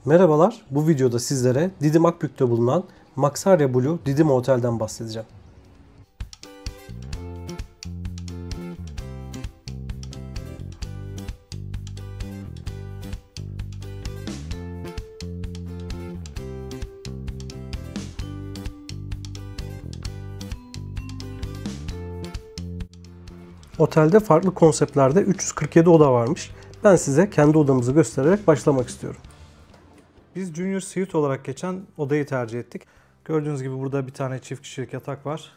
Merhabalar, bu videoda sizlere Didim Akbük'te bulunan Maxarya Blue Didim Otel'den bahsedeceğim. Otelde farklı konseptlerde 347 oda varmış. Ben size kendi odamızı göstererek başlamak istiyorum. Biz Junior Suite olarak geçen odayı tercih ettik. Gördüğünüz gibi burada bir tane çift kişilik yatak var.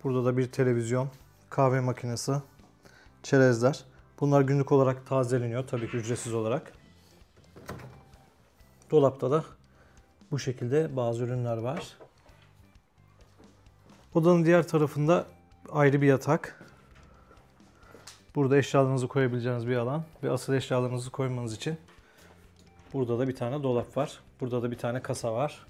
Burada da bir televizyon, kahve makinesi, çerezler. Bunlar günlük olarak tazeleniyor, tabii ki ücretsiz olarak. Dolapta da bu şekilde bazı ürünler var. Odanın diğer tarafında ayrı bir yatak. Burada eşyalarınızı koyabileceğiniz bir alan ve asıl eşyalarınızı koymanız için burada da bir tane dolap var. Burada da bir tane kasa var.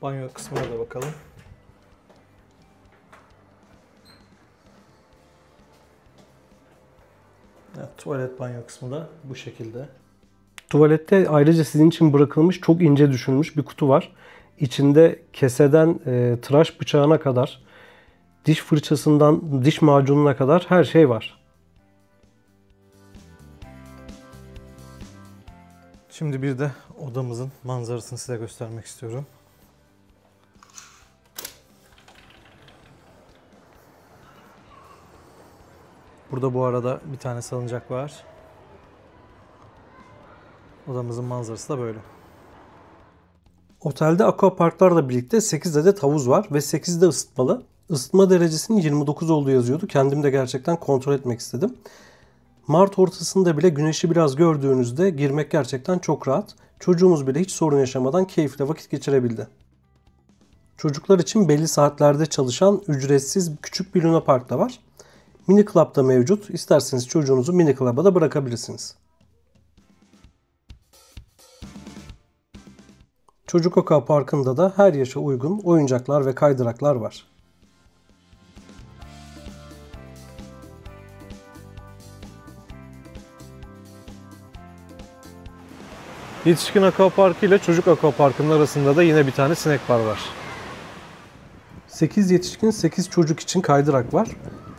Banyo kısmına da bakalım. Evet, tuvalet banyo kısmı da bu şekilde. Tuvalette ayrıca sizin için bırakılmış çok ince düşünülmüş bir kutu var. İçinde keseden tıraş bıçağına kadar, diş fırçasından diş macununa kadar her şey var. Şimdi bir de odamızın manzarasını size göstermek istiyorum. Burada bu arada bir tane salıncak var. Odamızın manzarası da böyle. Otelde aquaparklarla birlikte 8 adet havuz var ve 8 de ısıtmalı. Isıtma derecesinin 29 olduğu yazıyordu. Kendim de gerçekten kontrol etmek istedim. Mart ortasında bile güneşi biraz gördüğünüzde girmek gerçekten çok rahat. Çocuğumuz bile hiç sorun yaşamadan keyifle vakit geçirebildi. Çocuklar için belli saatlerde çalışan ücretsiz küçük bir Luna Park da var. Mini Club da mevcut. İsterseniz çocuğunuzu Mini Club'a da bırakabilirsiniz. Çocuk Aquapark'ında da her yaşa uygun oyuncaklar ve kaydıraklar var. Yetişkin Aquaparkı ile Çocuk Aquaparkı'nın arasında da yine bir tane snack bar var. 8 yetişkin 8 çocuk için kaydırak var.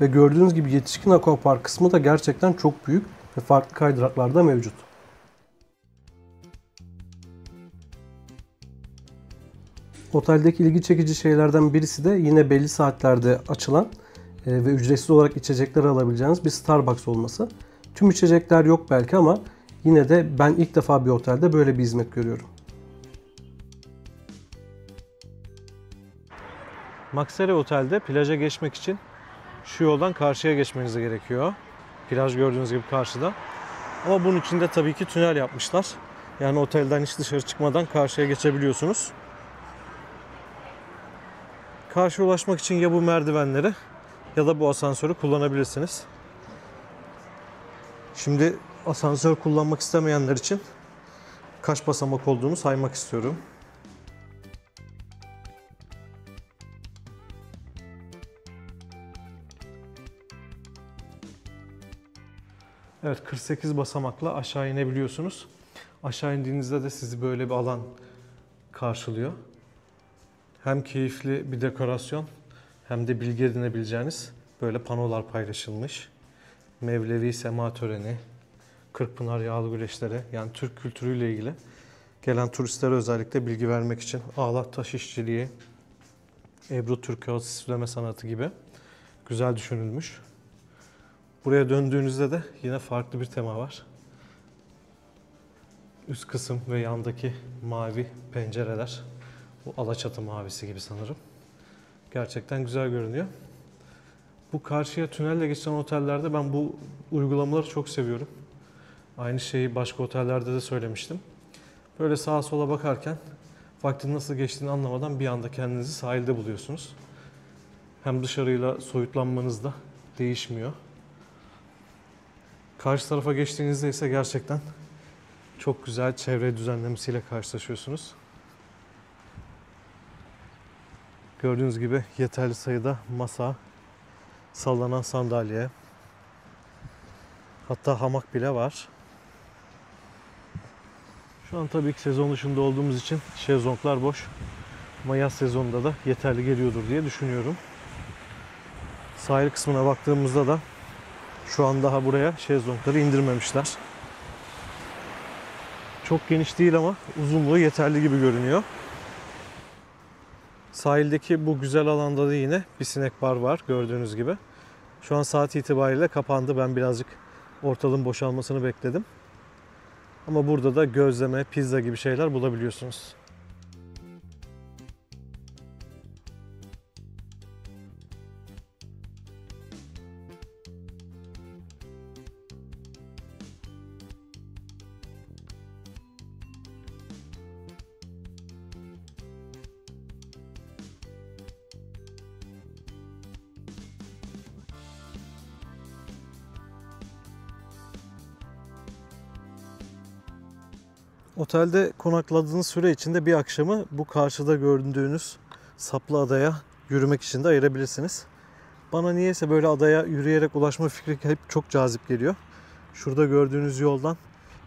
Ve gördüğünüz gibi yetişkin Aquapark kısmı da gerçekten çok büyük ve farklı kaydıraklar da mevcut. Oteldeki ilgi çekici şeylerden birisi de yine belli saatlerde açılan ve ücretsiz olarak içecekler alabileceğiniz bir Starbucks olması. Tüm içecekler yok belki ama yine de ben ilk defa bir otelde böyle bir hizmet görüyorum. Maxarya Otel'de plaja geçmek için şu yoldan karşıya geçmeniz gerekiyor. Plaj gördüğünüz gibi karşıda. Ama bunun için de tabii ki tünel yapmışlar. Yani otelden hiç dışarı çıkmadan karşıya geçebiliyorsunuz. Karşıya ulaşmak için ya bu merdivenleri ya da bu asansörü kullanabilirsiniz. Şimdi asansör kullanmak istemeyenler için kaç basamak olduğunu saymak istiyorum. Evet, 48 basamakla aşağı inebiliyorsunuz. Aşağı indiğinizde de sizi böyle bir alan karşılıyor. Hem keyifli bir dekorasyon hem de bilgi edinebileceğiniz böyle panolar paylaşılmış. Mevlevi sema töreni, Kırkpınar yağlı güreşleri, yani Türk kültürüyle ilgili gelen turistlere özellikle bilgi vermek için ağlak taş işçiliği, Ebru Türk süsleme sanatı gibi güzel düşünülmüş. Buraya döndüğünüzde de yine farklı bir tema var. Üst kısım ve yandaki mavi pencereler, bu Alaçatı mavisi gibi sanırım. Gerçekten güzel görünüyor. Bu karşıya tünelle geçen otellerde ben bu uygulamaları çok seviyorum. Aynı şeyi başka otellerde de söylemiştim. Böyle sağa sola bakarken vaktin nasıl geçtiğini anlamadan bir anda kendinizi sahilde buluyorsunuz. Hem dışarıyla soyutlanmanız da değişmiyor. Karşı tarafa geçtiğinizde ise gerçekten çok güzel çevre düzenlemesiyle karşılaşıyorsunuz. Gördüğünüz gibi yeterli sayıda masa, sallanan sandalye, Hatta hamak bile var. Şu an tabii ki sezon dışında olduğumuz için şezlonglar boş. Ama yaz sezonunda da yeterli geliyordur diye düşünüyorum. Sahil kısmına baktığımızda da şu an daha buraya şezlongları indirmemişler. Çok geniş değil ama uzunluğu yeterli gibi görünüyor. Sahildeki bu güzel alanda da yine bir snack bar var gördüğünüz gibi. Şu an saat itibariyle kapandı. Ben birazcık ortalığın boşalmasını bekledim. Ama burada da gözleme, pizza gibi şeyler bulabiliyorsunuz. Otelde konakladığınız süre içinde bir akşamı bu karşıda gördüğünüz Saplı Adaya yürümek için de ayırabilirsiniz. Bana niyeyse böyle adaya yürüyerek ulaşma fikri hep çok cazip geliyor. Şurada gördüğünüz yoldan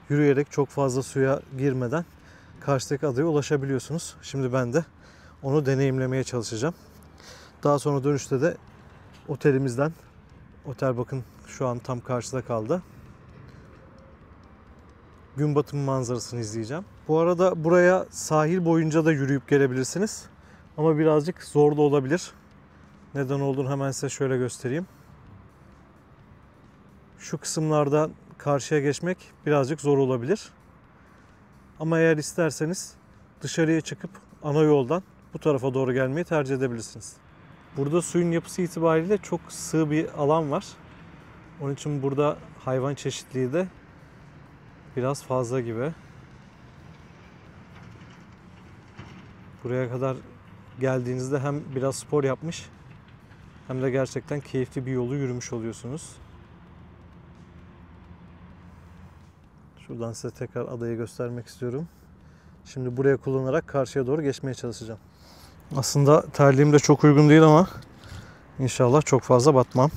yürüyerek çok fazla suya girmeden karşıdaki adaya ulaşabiliyorsunuz. Şimdi ben de onu deneyimlemeye çalışacağım. Daha sonra dönüşte de otelimizden, otel bakın şu an tam karşıda kaldı, gün batımı manzarasını izleyeceğim. Bu arada buraya sahil boyunca da yürüyüp gelebilirsiniz. Ama birazcık zor da olabilir. Neden olduğunu hemen size şöyle göstereyim. Şu kısımlardan karşıya geçmek birazcık zor olabilir. Ama eğer isterseniz dışarıya çıkıp ana yoldan bu tarafa doğru gelmeyi tercih edebilirsiniz. Burada suyun yapısı itibariyle çok sığ bir alan var. Onun için burada hayvan çeşitliliği de biraz fazla gibi. Buraya kadar geldiğinizde hem biraz spor yapmış hem de gerçekten keyifli bir yolu yürümüş oluyorsunuz. Şuradan size tekrar adayı göstermek istiyorum. Şimdi buraya kullanarak karşıya doğru geçmeye çalışacağım. Aslında terliğim de çok uygun değil ama inşallah çok fazla batmam.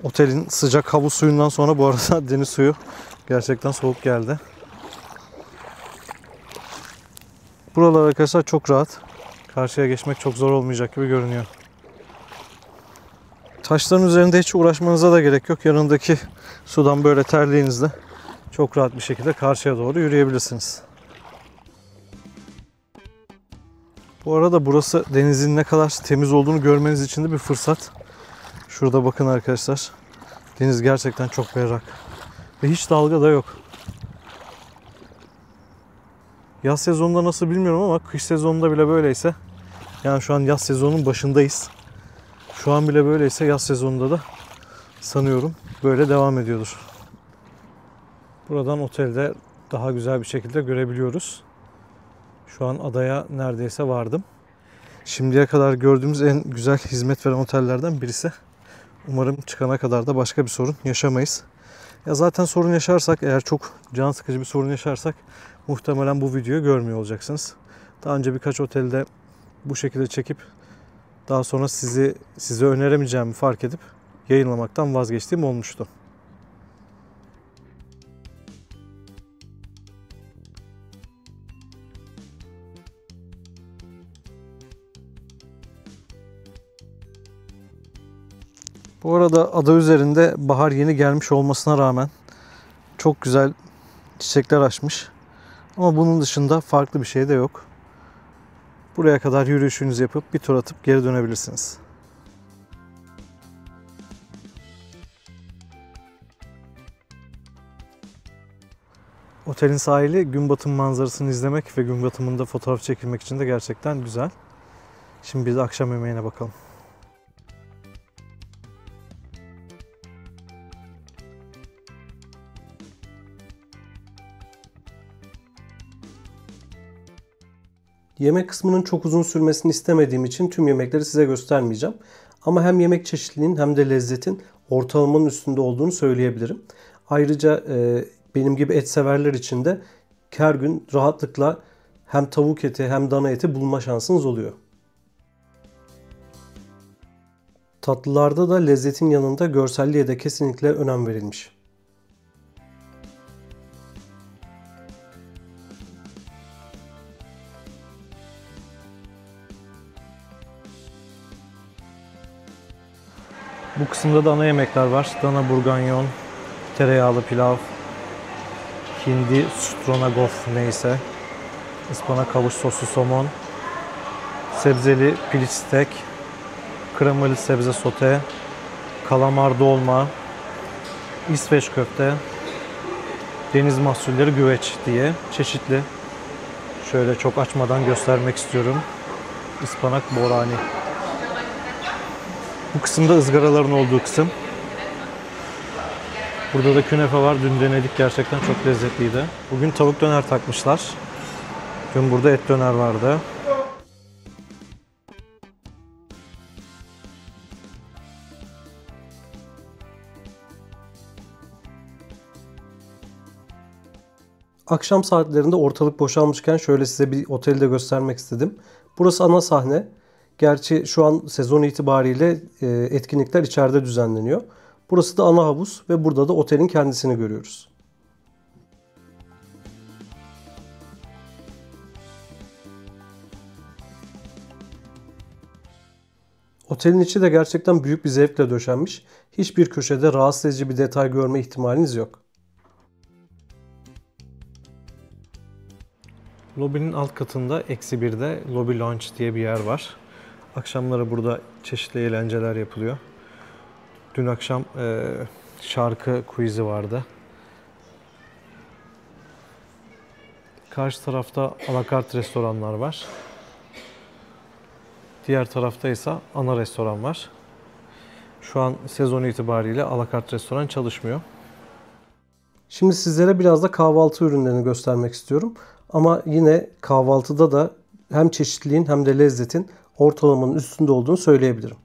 Otelin sıcak havuz suyundan sonra bu arada deniz suyu gerçekten soğuk geldi. Buralar arkadaşlar çok rahat. Karşıya geçmek çok zor olmayacak gibi görünüyor. Taşların üzerinde hiç uğraşmanıza da gerek yok. Yanındaki sudan böyle terliğinizle çok rahat bir şekilde karşıya doğru yürüyebilirsiniz. Bu arada burası denizin ne kadar temiz olduğunu görmeniz için de bir fırsat. Şurada bakın arkadaşlar. Deniz gerçekten çok berrak. Ve hiç dalga da yok. Yaz sezonunda nasıl bilmiyorum ama kış sezonunda bile böyleyse, yani şu an yaz sezonunun başındayız. Şu an bile böyleyse yaz sezonunda da sanıyorum böyle devam ediyordur. Buradan otelde daha güzel bir şekilde görebiliyoruz. Şu an adaya neredeyse vardım. Şimdiye kadar gördüğümüz en güzel hizmet veren otellerden birisi. Umarım çıkana kadar da başka bir sorun yaşamayız. Ya zaten sorun yaşarsak, eğer çok can sıkıcı bir sorun yaşarsak muhtemelen bu videoyu görmüyor olacaksınız. Daha önce birkaç otelde bu şekilde çekip daha sonra size öneremeyeceğimi fark edip yayınlamaktan vazgeçtiğim olmuştu. Bu arada ada üzerinde bahar yeni gelmiş olmasına rağmen çok güzel çiçekler açmış. Ama bunun dışında farklı bir şey de yok. Buraya kadar yürüyüşünüzü yapıp bir tur atıp geri dönebilirsiniz. Otelin sahili gün batımı manzarasını izlemek ve gün batımında fotoğraf çekilmek için de gerçekten güzel. Şimdi biz akşam yemeğine bakalım. Yemek kısmının çok uzun sürmesini istemediğim için tüm yemekleri size göstermeyeceğim. Ama hem yemek çeşitliliğinin hem de lezzetin ortalamanın üstünde olduğunu söyleyebilirim. Ayrıca benim gibi et severler için de her gün rahatlıkla hem tavuk eti hem dana eti bulma şansınız oluyor. Tatlılarda da lezzetin yanında görselliğe de kesinlikle önem verilmiş. Bu kısımda da ana yemekler var. Dana burganyon, tereyağlı pilav, hindi stroganoff neyse, ıspanak havuç soslu somon, sebzeli piliç steak, kremalı sebze sote, kalamar dolma, İsveç köfte, deniz mahsulleri güveç diye çeşitli. Şöyle çok açmadan göstermek istiyorum. Ispanak borani. Bu kısımda ızgaraların olduğu kısım. Burada da künefe var. Dün denedik. Gerçekten çok lezzetliydi. Bugün tavuk döner takmışlar. Dün burada et döner vardı. Akşam saatlerinde ortalık boşalmışken şöyle size bir oteli de göstermek istedim. Burası ana sahne. Gerçi şu an sezon itibariyle etkinlikler içeride düzenleniyor. Burası da ana havuz ve burada da otelin kendisini görüyoruz. Otelin içi de gerçekten büyük bir zevkle döşenmiş. Hiçbir köşede rahatsız edici bir detay görme ihtimaliniz yok. Lobinin alt katında -1'de Lobby Lounge diye bir yer var. Akşamları burada çeşitli eğlenceler yapılıyor. Dün akşam şarkı quiz'i vardı. Karşı tarafta alakart restoranlar var. Diğer tarafta ise ana restoran var. Şu an sezon itibariyle alakart restoran çalışmıyor. Şimdi sizlere biraz da kahvaltı ürünlerini göstermek istiyorum. Ama yine kahvaltıda da hem çeşitliliğin hem de lezzetin ortalamanın üstünde olduğunu söyleyebilirim.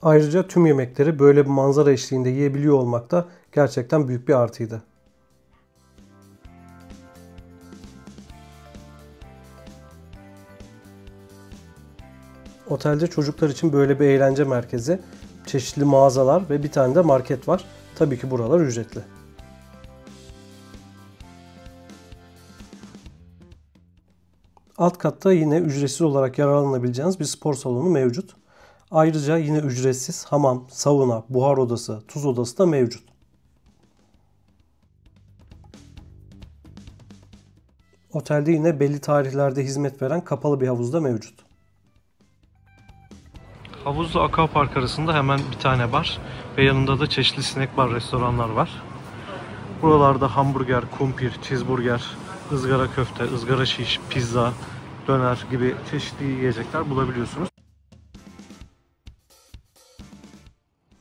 Ayrıca tüm yemekleri böyle bir manzara eşliğinde yiyebiliyor olmak da gerçekten büyük bir artıydı. Otelde çocuklar için böyle bir eğlence merkezi, çeşitli mağazalar ve bir tane de market var. Tabii ki buralar ücretli. Alt katta yine ücretsiz olarak yararlanabileceğiniz bir spor salonu mevcut. Ayrıca yine ücretsiz hamam, sauna, buhar odası, tuz odası da mevcut. Otelde yine belli tarihlerde hizmet veren kapalı bir havuz da mevcut. Havuzla akvapark arasında hemen bir tane bar ve yanında da çeşitli snack bar restoranlar var. Buralarda hamburger, kumpir, cheeseburger, ızgara köfte, ızgara şiş, pizza, döner gibi çeşitli yiyecekler bulabiliyorsunuz.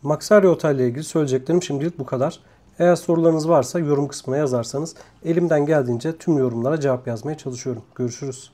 Maxarya Otel ile ilgili söyleyeceklerim şimdilik bu kadar. Eğer sorularınız varsa yorum kısmına yazarsanız elimden geldiğince tüm yorumlara cevap yazmaya çalışıyorum. Görüşürüz.